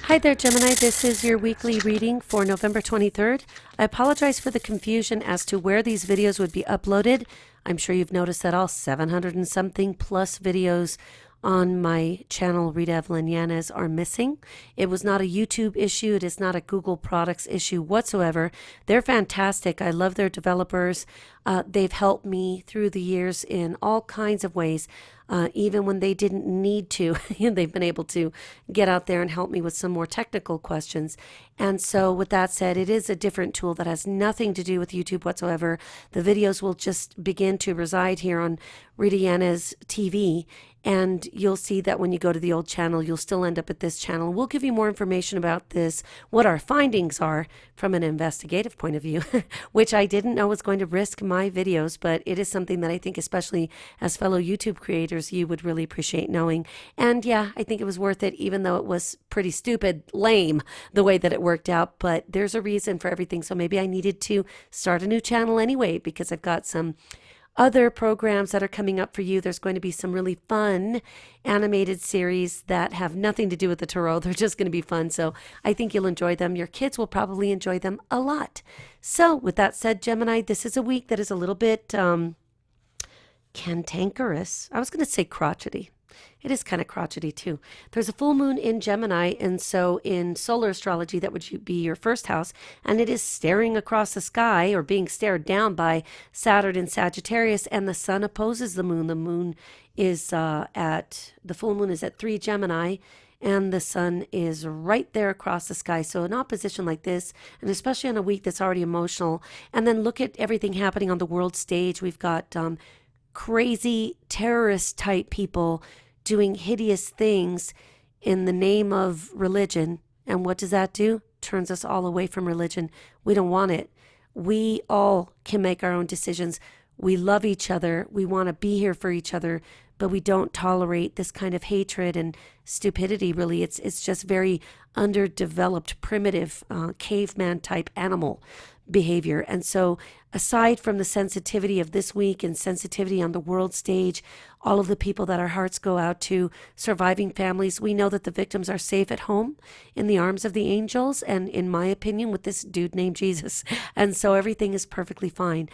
Hi there, Gemini. This is your weekly reading for November 23rd. I apologize for the confusion as to where these videos would be uploaded. I'm sure you've noticed that all 700 and something plus videos on my channel, Rita Yanez, are missing. It was not a YouTube issue. It is not a Google products issue whatsoever. They're fantastic. I love their developers. They've helped me through the years in all kinds of ways. Even when they didn't need to, they've been able to get out there and help me with some more technical questions. And so with that said, it is a different tool that has nothing to do with YouTube whatsoever. The videos will just begin to reside here on Rita Yanez TV. And you'll see that when you go to the old channel, you'll still end up at this channel. We'll give you more information about this, what our findings are from an investigative point of view, which I didn't know was going to risk my videos, but it is something that I think, especially as fellow YouTube creators, you would really appreciate knowing. And yeah, I think it was worth it, even though it was pretty stupid, lame, the way that it worked out. But there's a reason for everything. So maybe I needed to start a new channel anyway, because I've got some other programs that are coming up for you. There's going to be some really fun animated series that have nothing to do with the tarot. They're just going to be fun. So I think you'll enjoy them. Your kids will probably enjoy them a lot. So with that said, Gemini, this is a week that is a little bit cantankerous. I was going to say crotchety. It is kind of crotchety too. There's a full moon in Gemini, and so in solar astrology, that would be your first house, and it is staring across the sky or being stared down by Saturn in Sagittarius, and the sun opposes the moon. The moon is the full moon is at 3 Gemini, and the sun is right there across the sky. So an opposition like this, and especially on a week that's already emotional, and then look at everything happening on the world stage. We've got crazy terrorist type people doing hideous things in the name of religion. And what does that do? Turns us all away from religion. We don't want it. We all can make our own decisions. We love each other. We want to be here for each other, but we don't tolerate this kind of hatred and stupidity, really. It's just very underdeveloped, primitive, caveman type animal behavior. And so aside from the sensitivity of this week and sensitivity on the world stage, all of the people that our hearts go out to, surviving families, we know that the victims are safe at home in the arms of the angels, and in my opinion, with this dude named Jesus. And so everything is perfectly fine.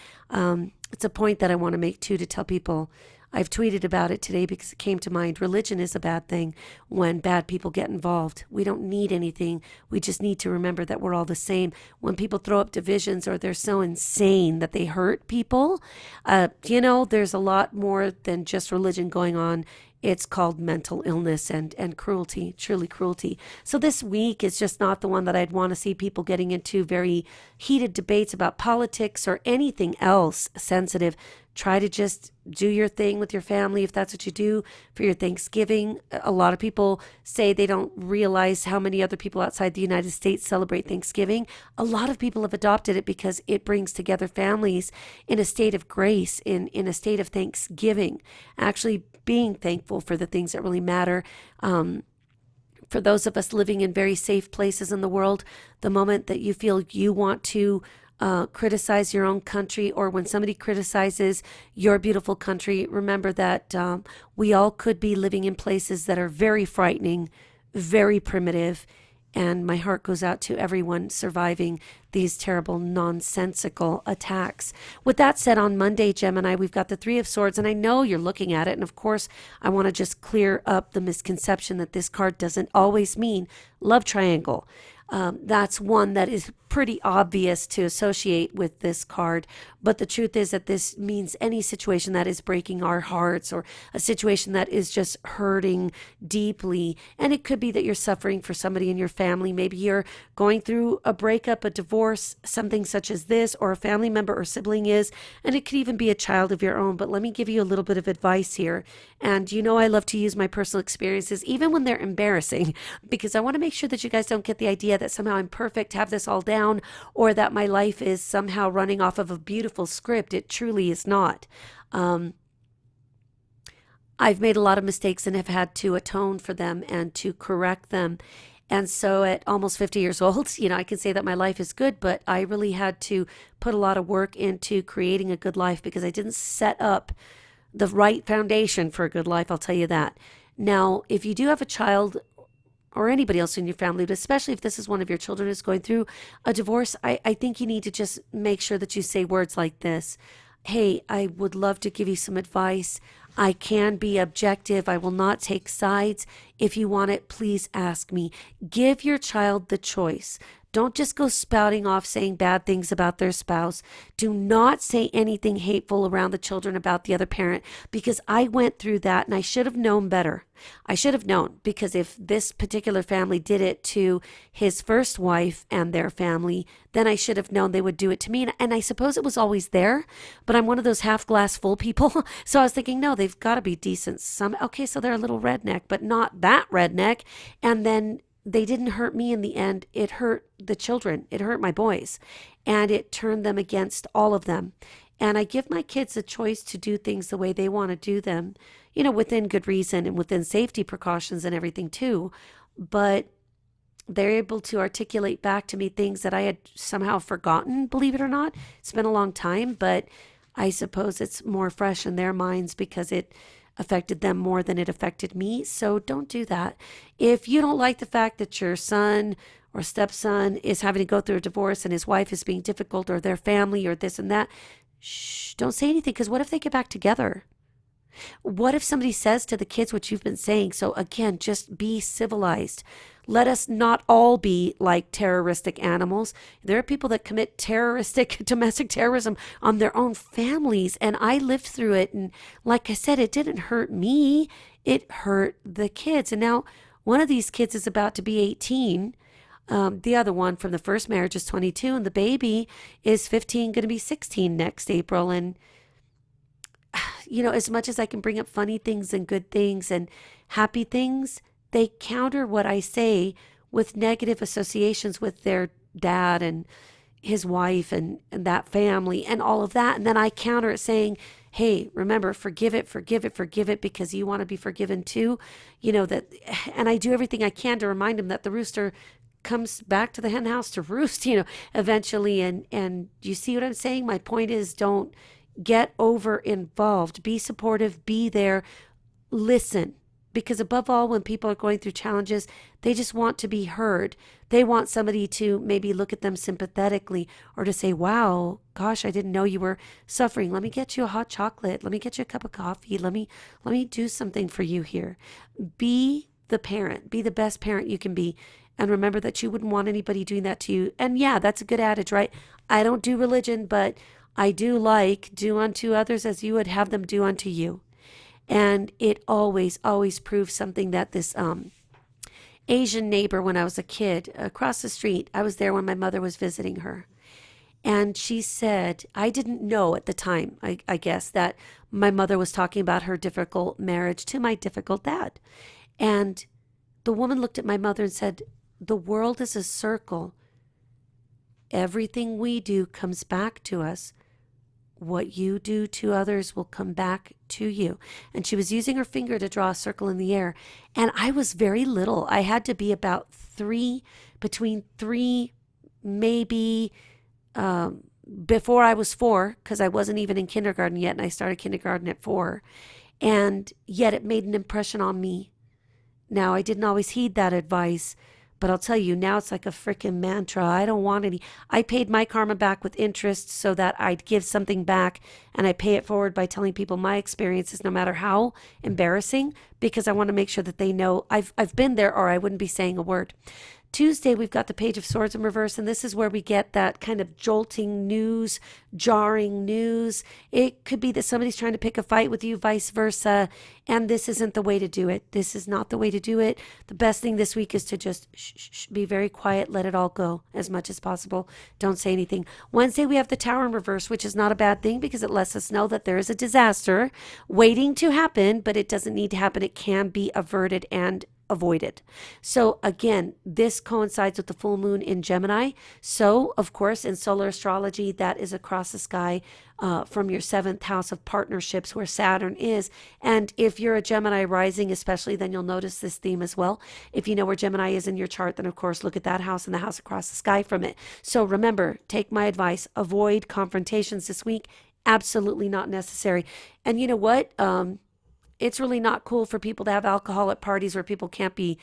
It's a point that I want to make too, to tell people. I've tweeted about it today because it came to mind. Religion is a bad thing when bad people get involved. We don't need anything. We just need to remember that we're all the same. When people throw up divisions or they're so insane that they hurt people, there's a lot more than just religion going on. It's called mental illness and cruelty, truly cruelty. So this week is just not the one that I'd want to see people getting into very heated debates about politics or anything else sensitive. Try to just do your thing with your family if that's what you do for your Thanksgiving. A lot of people say they don't realize how many other people outside the United States celebrate Thanksgiving. A lot of people have adopted it because it brings together families in a state of grace, in a state of thanksgiving, actually being thankful for the things that really matter. For those of us living in very safe places in the world, the moment that you feel you want to criticize your own country, or when somebody criticizes your beautiful country, remember that we all could be living in places that are very frightening, very primitive, and my heart goes out to everyone surviving these terrible nonsensical attacks. With that said, on Monday, Gemini, we've got the Three of Swords, and I know you're looking at it, and of course I want to just clear up the misconception that this card doesn't always mean love triangle. That's one that is pretty obvious to associate with this card. But the truth is that this means any situation that is breaking our hearts, or a situation that is just hurting deeply. And it could be that you're suffering for somebody in your family. Maybe you're going through a breakup, a divorce, something such as this, or a family member or sibling is. And it could even be a child of your own. But let me give you a little bit of advice here. And you know I love to use my personal experiences, even when they're embarrassing, because I want to make sure that you guys don't get the idea that somehow I'm perfect, have this all down, or that my life is somehow running off of a beautiful script. It truly is not. I've made a lot of mistakes and have had to atone for them and to correct them. And so at almost 50 years old, I can say that my life is good, but I really had to put a lot of work into creating a good life because I didn't set up the right foundation for a good life. I'll tell you that. Now, if you do have a child or anybody else in your family, but especially if this is one of your children is going through a divorce, I think you need to just make sure that you say words like this. Hey, I would love to give you some advice. I can be objective. I will not take sides. If you want it, please ask me. Give your child the choice. Don't just go spouting off saying bad things about their spouse. Do not say anything hateful around the children about the other parent, because I went through that and I should have known better. I should have known, because if this particular family did it to his first wife and their family, then I should have known they would do it to me. And I suppose it was always there, but I'm one of those half glass full people. So I was thinking, no, they've got to be decent. Okay, so they're a little redneck, but not that redneck. And then they didn't hurt me in the end. It hurt the children. It hurt my boys. And it turned them against all of them. And I give my kids a choice to do things the way they want to do them, within good reason and within safety precautions and everything too. But they're able to articulate back to me things that I had somehow forgotten, believe it or not. It's been a long time, but I suppose it's more fresh in their minds because it affected them more than it affected me. So don't do that. If you don't like the fact that your son or stepson is having to go through a divorce and his wife is being difficult, or their family or this and that, don't say anything, because what if they get back together? What if somebody says to the kids what you've been saying? So again, just be civilized. Let us not all be like terroristic animals. There are people that commit domestic terrorism on their own families. And I lived through it. And like I said, it didn't hurt me. It hurt the kids. And now one of these kids is about to be 18. The other one from the first marriage is 22. And the baby is 15, going to be 16 next April. And as much as I can bring up funny things and good things and happy things, they counter what I say with negative associations with their dad and his wife and that family and all of that. And then I counter it saying, hey, remember, forgive it, because you want to be forgiven too. And I do everything I can to remind them that the rooster comes back to the hen house to roost, eventually. And you see what I'm saying? My point is, don't get over involved. Be supportive, be there, listen. Because above all, when people are going through challenges, they just want to be heard. They want somebody to maybe look at them sympathetically, or to say, wow, gosh, I didn't know you were suffering. Let me get you a hot chocolate. Let me get you a cup of coffee. Let me do something for you here. Be the parent. Be the best parent you can be. And remember that you wouldn't want anybody doing that to you. And yeah, that's a good adage, right? I don't do religion, but I do do unto others as you would have them do unto you. And it always proves something, that this Asian neighbor, when I was a kid, across the street, I was there when my mother was visiting her. And she said, I didn't know at the time, I guess, that my mother was talking about her difficult marriage to my difficult dad. And the woman looked at my mother and said, the world is a circle. Everything we do comes back to us. What you do to others will come back to you. And she was using her finger to draw a circle in the air. And I was very little. I had to be about between three, maybe before I was 4, because I wasn't even in kindergarten yet. And I started kindergarten at 4. And yet it made an impression on me. Now, I didn't always heed that advice, but I'll tell you, now it's like a freaking mantra. I don't want any. I paid my karma back with interest so that I'd give something back, and I pay it forward by telling people my experiences, no matter how embarrassing, because I want to make sure that they know I've been there, or I wouldn't be saying a word. Tuesday, we've got the Page of Swords in reverse, and this is where we get that kind of jolting news, jarring news. It could be that somebody's trying to pick a fight with you, vice versa, and this isn't the way to do it. This is not the way to do it. The best thing this week is to just be very quiet, let it all go as much as possible. Don't say anything. Wednesday, we have the Tower in reverse, which is not a bad thing because it lets us know that there is a disaster waiting to happen, but it doesn't need to happen. It can be averted and avoided. So again, this coincides with the full moon in Gemini. So of course, in solar astrology, that is across the sky from your 7th house of partnerships where Saturn is. And if you're a Gemini rising, especially, then you'll notice this theme as well. If you know where Gemini is in your chart, then of course, look at that house and the house across the sky from it. So remember, take my advice, avoid confrontations this week. Absolutely not necessary. And you know what? It's really not cool for people to have alcohol at parties where people can't be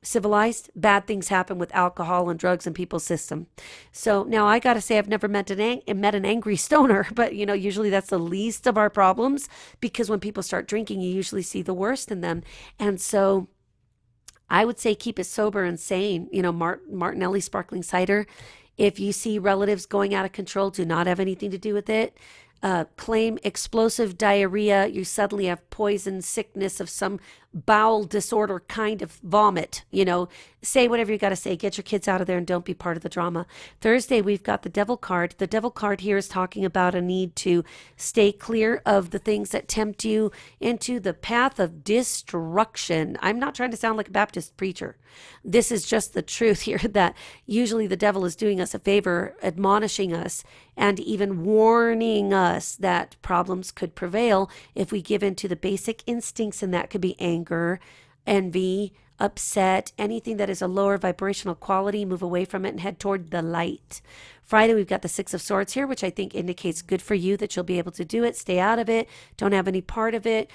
civilized. Bad things happen with alcohol and drugs in people's system. So now I got to say, I've never met an angry stoner, but you know, usually that's the least of our problems because when people start drinking, you usually see the worst in them. And so I would say keep it sober and sane. You know, Martinelli sparkling cider. If you see relatives going out of control, do not have anything to do with it. Claim explosive diarrhea, you suddenly have poison, sickness of some bowel disorder kind of vomit, you know, say whatever you got to say, get your kids out of there and don't be part of the drama. Thursday, we've got the Devil card. The Devil card here is talking about a need to stay clear of the things that tempt you into the path of destruction. I'm not trying to sound like a Baptist preacher. This is just the truth here that usually the devil is doing us a favor, admonishing us and even warning us that problems could prevail if we give in to the basic instincts, and that could be anger, envy, upset, anything that is a lower vibrational quality. Move away from it and head toward the light. Friday, we've got the 6 of Swords here, which I think indicates good for you that you'll be able to do it. Stay out of it. Don't have any part of it.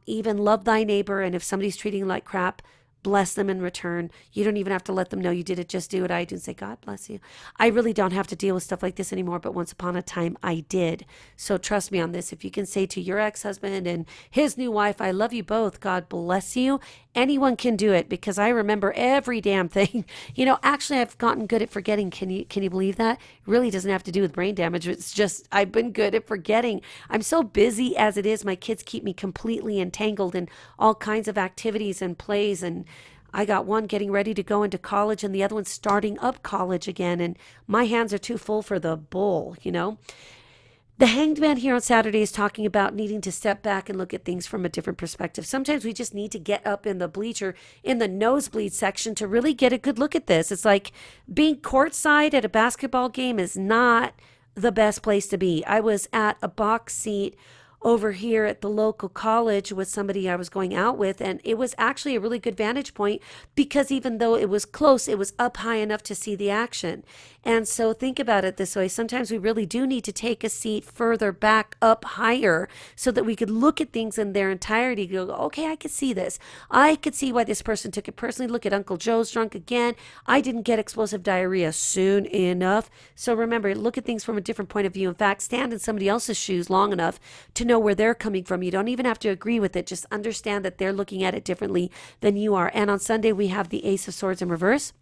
Even love thy neighbor. And if somebody's treating you like crap, bless them in return. You don't even have to let them know you did it. Just do what I do and say, God bless you. I really don't have to deal with stuff like this anymore, but once upon a time I did. So trust me on this. If you can say to your ex-husband and his new wife, I love you both, God bless you. Anyone can do it because I remember every damn thing. You know, actually I've gotten good at forgetting. Can you believe that? It really doesn't have to do with brain damage. It's just I've been good at forgetting. I'm so busy as it is. My kids keep me completely entangled in all kinds of activities and plays, and I got one getting ready to go into college and the other one starting up college again, and my hands are too full for the bull, you know. The Hanged Man here on Saturday is talking about needing to step back and look at things from a different perspective. Sometimes we just need to get up in the bleacher, in the nosebleed section to really get a good look at this. It's like being courtside at a basketball game is not the best place to be. I was at a box seat over here at the local college with somebody I was going out with, and it was actually a really good vantage point because even though it was close, it was up high enough to see the action. And so think about it this way. Sometimes we really do need to take a seat further back up higher so that we could look at things in their entirety. Go, okay, I could see this. I could see why this person took it personally. Look at Uncle Joe's drunk again. I didn't get explosive diarrhea soon enough. So remember, look at things from a different point of view. In fact, stand in somebody else's shoes long enough to know where they're coming from. You don't even have to agree with it. Just understand that they're looking at it differently than you are. And on Sunday, we have the Ace of Swords in reverse.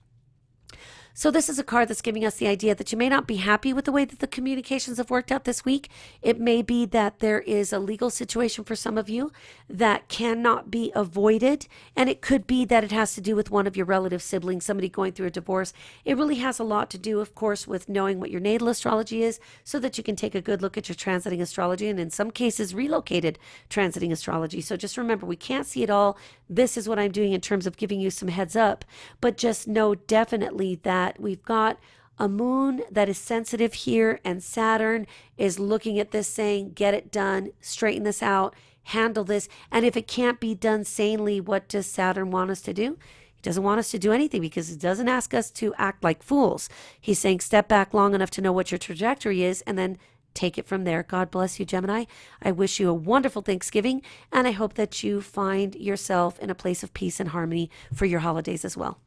So this is a card that's giving us the idea that you may not be happy with the way that the communications have worked out this week. It may be that there is a legal situation for some of you that cannot be avoided. And it could be that it has to do with one of your relative siblings, somebody going through a divorce. It really has a lot to do, of course, with knowing what your natal astrology is so that you can take a good look at your transiting astrology and in some cases relocated transiting astrology. So just remember, we can't see it all. This is what I'm doing in terms of giving you some heads up, but just know definitely that we've got a moon that is sensitive here, and Saturn is looking at this saying, get it done, straighten this out, handle this. And if it can't be done sanely, what does Saturn want us to do? He doesn't want us to do anything because he doesn't ask us to act like fools. He's saying step back long enough to know what your trajectory is and then take it from there. God bless you, Gemini. I wish you a wonderful Thanksgiving, and I hope that you find yourself in a place of peace and harmony for your holidays as well.